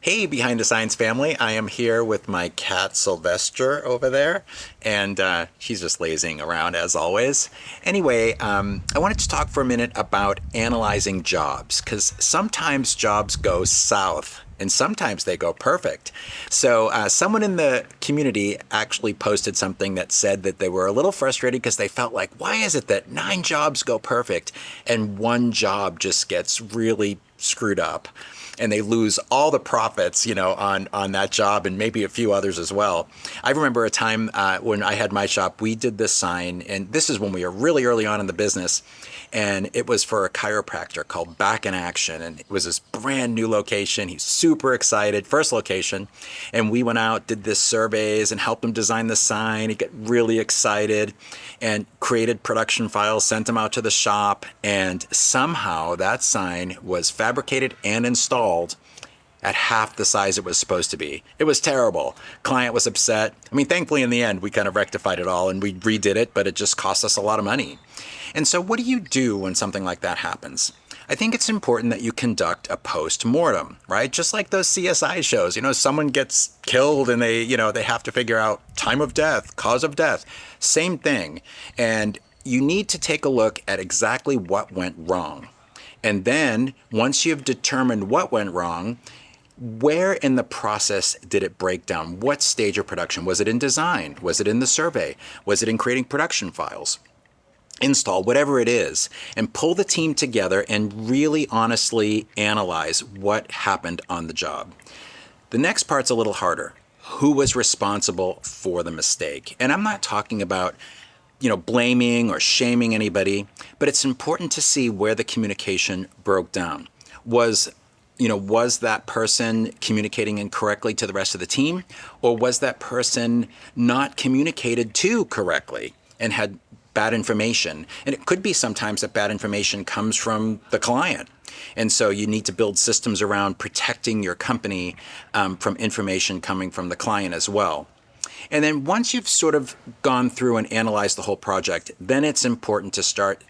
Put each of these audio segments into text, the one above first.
Hey, Behind the Science family. I am here with my cat Sylvester over there, and she's just lazing around as always. Anyway, I wanted to talk for a minute about analyzing jobs because sometimes jobs go south and sometimes they go perfect. So, someone in the community actually posted something that said that they were a little frustrated because they felt like, why is it that 9 jobs go perfect and one job just gets really screwed up? And they lose all the profits, on that job and maybe a few others as well. I remember a time when I had my shop, we did this sign, and this is when we were really early on in the business, and it was for a chiropractor called Back in Action, and it was this brand new location. He's super excited, first location, and we went out, did this surveys, and helped him design the sign. He got really excited, and created production files, sent them out to the shop, and somehow that sign was fabricated and installed at half the size it was supposed to be. It was terrible. Client was upset. I mean, thankfully in the end, we kind of rectified it all and we redid it, but it just cost us a lot of money. And so what do you do when something like that happens? I think it's important that you conduct a post-mortem, right? Just like those CSI shows, someone gets killed and they have to figure out time of death, cause of death, same thing. And you need to take a look at exactly what went wrong. And then once you've determined what went wrong, where in the process did it break down? What stage of production? Was it in design? Was it in the survey? Was it in creating production files? Install, whatever it is, and pull the team together and really honestly analyze what happened on the job. The next part's a little harder. Who was responsible for the mistake? And I'm not talking about blaming or shaming anybody, but it's important to see where the communication broke down. Was that person communicating incorrectly to the rest of the team, or was that person not communicated to correctly and had bad information? And it could be sometimes that bad information comes from the client. And so you need to build systems around protecting your company from information coming from the client as well. And then once you've sort of gone through and analyzed the whole project, then it's important to start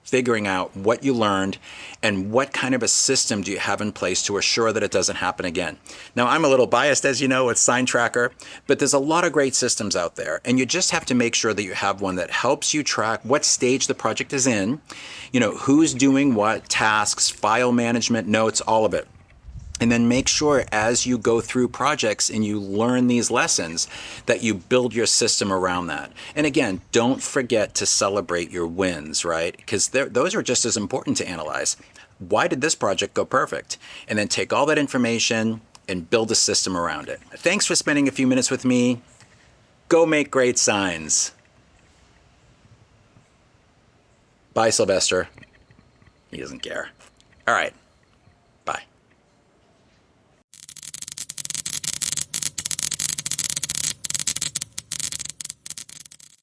figuring out what you learned and what kind of a system do you have in place to assure that it doesn't happen again. Now, I'm a little biased, as you know, with Sign Tracker, but there's a lot of great systems out there, and you just have to make sure that you have one that helps you track what stage the project is in, who's doing what, tasks, file management, notes, all of it. And then make sure as you go through projects and you learn these lessons that you build your system around that. And again, don't forget to celebrate your wins, right? Because those are just as important to analyze. Why did this project go perfect? And then take all that information and build a system around it. Thanks for spending a few minutes with me. Go make great signs. Bye, Sylvester. He doesn't care. All right.